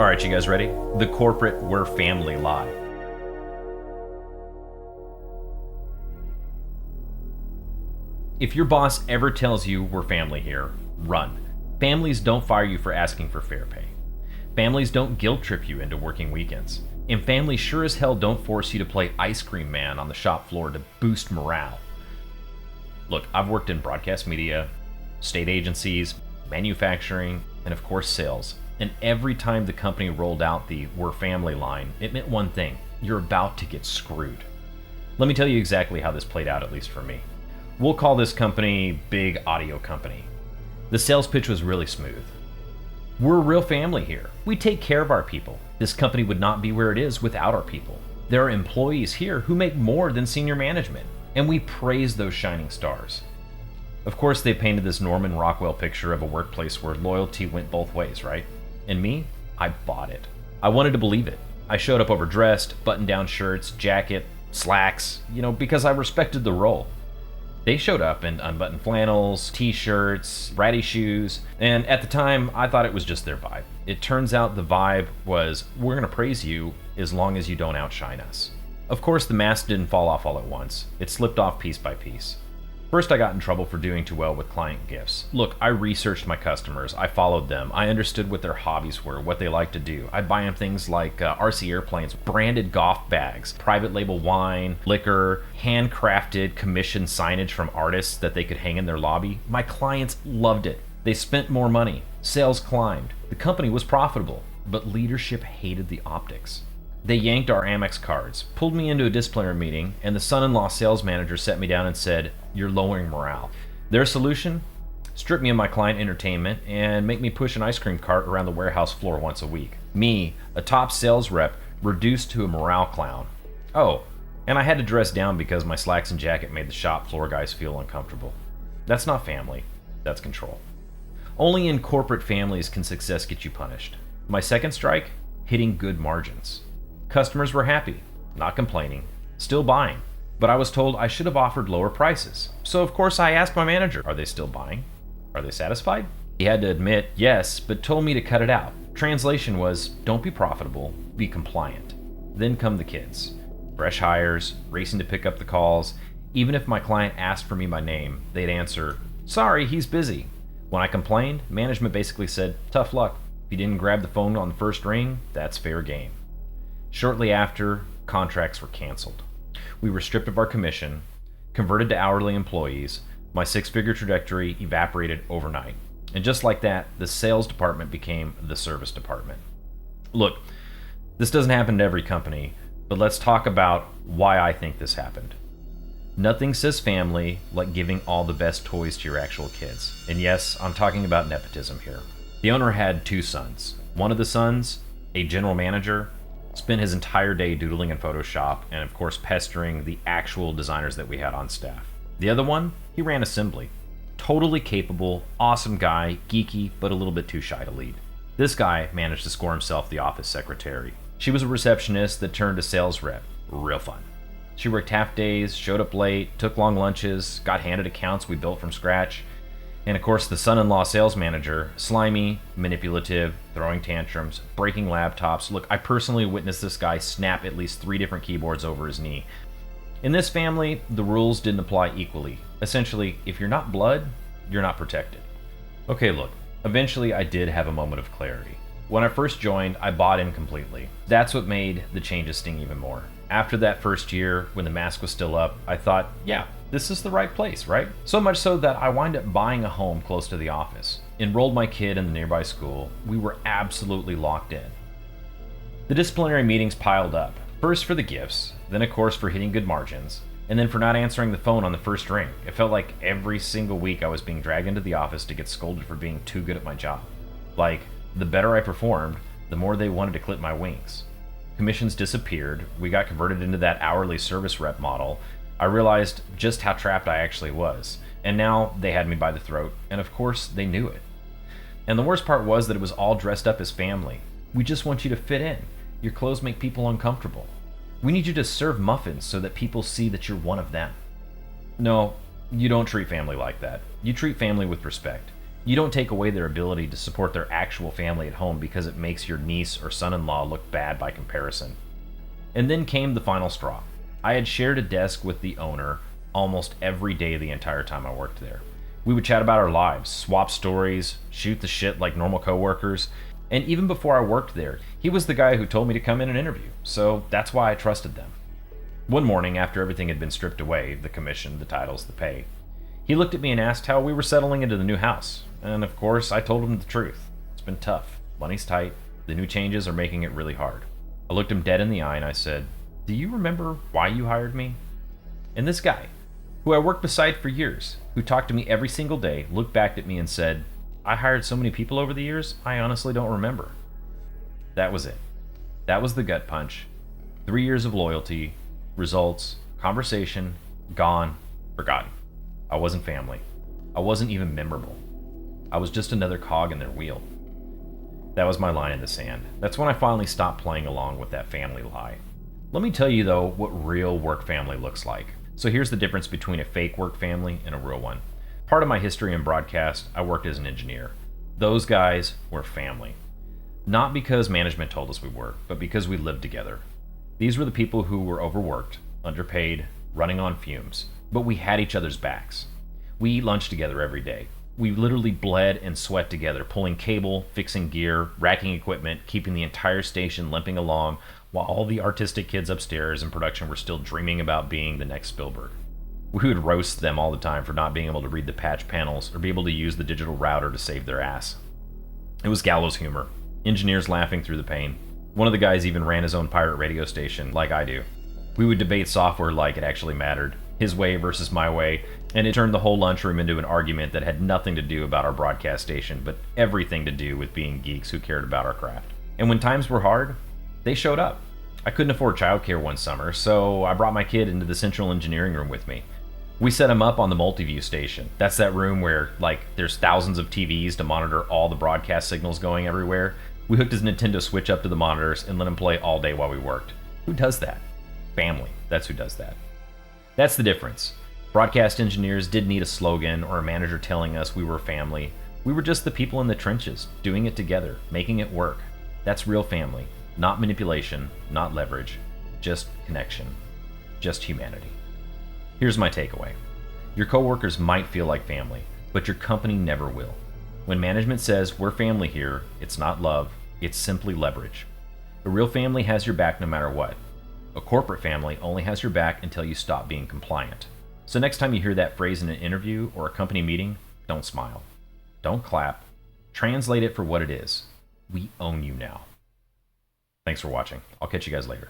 All right, you guys ready? The corporate we're family lie. If your boss ever tells you we're family here, run. Families don't fire you for asking for fair pay. Families don't guilt trip you into working weekends. And families sure as hell don't force you to play ice cream man on the shop floor to boost morale. Look, I've worked in broadcast media, state agencies, manufacturing, and of course sales. And every time the company rolled out the "we're family" line, it meant one thing: you're about to get screwed. Let me tell you exactly how this played out, at least for me. We'll call this company Big Audio Company. The sales pitch was really smooth. We're a real family here. We take care of our people. This company would not be where it is without our people. There are employees here who make more than senior management, and we praise those shining stars. Of course, they painted this Norman Rockwell picture of a workplace where loyalty went both ways, right? And me, I bought it. I wanted to believe it. I showed up overdressed, button-down shirts, jacket, slacks, because I respected the role. They showed up in unbuttoned flannels, t-shirts, ratty shoes, and at the time, I thought it was just their vibe. It turns out the vibe was, we're gonna praise you as long as you don't outshine us. Of course, the mask didn't fall off all at once. It slipped off piece by piece. First, I got in trouble for doing too well with client gifts. Look, I researched my customers, I followed them, I understood what their hobbies were, what they like to do. I'd buy them things like RC airplanes, branded golf bags, private label wine, liquor, handcrafted commissioned signage from artists that they could hang in their lobby. My clients loved it. They spent more money. Sales climbed. The company was profitable, but leadership hated the optics. They yanked our Amex cards, pulled me into a disciplinary meeting, and the son-in-law sales manager set me down and said, "You're lowering morale." Their solution? Strip me of my client entertainment and make me push an ice cream cart around the warehouse floor once a week. Me, a top sales rep, reduced to a morale clown. Oh, and I had to dress down because my slacks and jacket made the shop floor guys feel uncomfortable. That's not family, that's control. Only in corporate families can success get you punished. My second strike? Hitting good margins. Customers were happy, not complaining, still buying, but I was told I should have offered lower prices. So of course I asked my manager, are they still buying? Are they satisfied? He had to admit yes, but told me to cut it out. Translation was, don't be profitable, be compliant. Then come the kids. Fresh hires, racing to pick up the calls. Even if my client asked for me by name, they'd answer, "Sorry, he's busy." When I complained, management basically said, "Tough luck. If you didn't grab the phone on the first ring, that's fair game." Shortly after, contracts were canceled. We were stripped of our commission, converted to hourly employees. My six-figure trajectory evaporated overnight. And just like that, the sales department became the service department. Look, this doesn't happen to every company, but let's talk about why I think this happened. Nothing says family like giving all the best toys to your actual kids. And yes, I'm talking about nepotism here. The owner had two sons. One of the sons, a general manager, spent his entire day doodling in Photoshop and of course pestering the actual designers that we had on staff. The other one, he ran assembly. Totally capable, awesome guy, geeky, but a little bit too shy to lead. This guy managed to score himself the office secretary. She was a receptionist that turned to sales rep. Real fun. She worked half days, showed up late, took long lunches, got handed accounts we built from scratch. And of course, the son-in-law sales manager, slimy, manipulative, throwing tantrums, breaking laptops. Look, I personally witnessed this guy snap at least 3 different keyboards over his knee. In this family, the rules didn't apply equally. Essentially, if you're not blood, you're not protected. Okay, look, eventually I did have a moment of clarity. When I first joined, I bought in completely. That's what made the changes sting even more. After that first year, when the mask was still up, I thought, yeah, this is the right place, right? So much so that I wound up buying a home close to the office, enrolled my kid in the nearby school. We were absolutely locked in. The disciplinary meetings piled up, first for the gifts, then of course for hitting good margins, and then for not answering the phone on the first ring. It felt like every single week I was being dragged into the office to get scolded for being too good at my job. Like, the better I performed, the more they wanted to clip my wings. Commissions disappeared, we got converted into that hourly service rep model. I realized just how trapped I actually was, and now they had me by the throat, and of course they knew it. And the worst part was that it was all dressed up as family. We just want you to fit in. Your clothes make people uncomfortable. We need you to serve muffins so that people see that you're one of them. No, you don't treat family like that. You treat family with respect. You don't take away their ability to support their actual family at home because it makes your niece or son-in-law look bad by comparison. And then came the final straw. I had shared a desk with the owner almost every day the entire time I worked there. We would chat about our lives, swap stories, shoot the shit like normal coworkers, and even before I worked there, he was the guy who told me to come in and interview, so that's why I trusted them. One morning, after everything had been stripped away, the commission, the titles, the pay, he looked at me and asked how we were settling into the new house, and of course, I told him the truth. It's been tough. Money's tight. The new changes are making it really hard. I looked him dead in the eye and I said, "Do you remember why you hired me?" And this guy, who I worked beside for years, who talked to me every single day, looked back at me and said, "I hired so many people over the years, I honestly don't remember." That was it. That was the gut punch. 3 years of loyalty, results, conversation, gone, forgotten. I wasn't family. I wasn't even memorable. I was just another cog in their wheel. That was my line in the sand. That's when I finally stopped playing along with that family lie. Let me tell you, though, what real work family looks like. So here's the difference between a fake work family and a real one. Part of my history in broadcast, I worked as an engineer. Those guys were family. Not because management told us we were, but because we lived together. These were the people who were overworked, underpaid, running on fumes, but we had each other's backs. We eat lunch together every day. We literally bled and sweat together, pulling cable, fixing gear, racking equipment, keeping the entire station limping along, while all the artistic kids upstairs in production were still dreaming about being the next Spielberg. We would roast them all the time for not being able to read the patch panels or be able to use the digital router to save their ass. It was gallows humor. Engineers laughing through the pain. One of the guys even ran his own pirate radio station, like I do. We would debate software like it actually mattered, his way versus my way, and it turned the whole lunchroom into an argument that had nothing to do about our broadcast station, but everything to do with being geeks who cared about our craft. And when times were hard, they showed up. I couldn't afford childcare one summer, so I brought my kid into the central engineering room with me. We set him up on the multiview station. That's that room where, there's thousands of TVs to monitor all the broadcast signals going everywhere. We hooked his Nintendo Switch up to the monitors and let him play all day while we worked. Who does that? Family. That's who does that. That's the difference. Broadcast engineers didn't need a slogan or a manager telling us we were family. We were just the people in the trenches, doing it together, making it work. That's real family. Not manipulation, not leverage, just connection, just humanity. Here's my takeaway. Your coworkers might feel like family, but your company never will. When management says we're family here, it's not love, it's simply leverage. A real family has your back no matter what. A corporate family only has your back until you stop being compliant. So next time you hear that phrase in an interview or a company meeting, don't smile. Don't clap. Translate it for what it is. We own you now. Thanks for watching. I'll catch you guys later.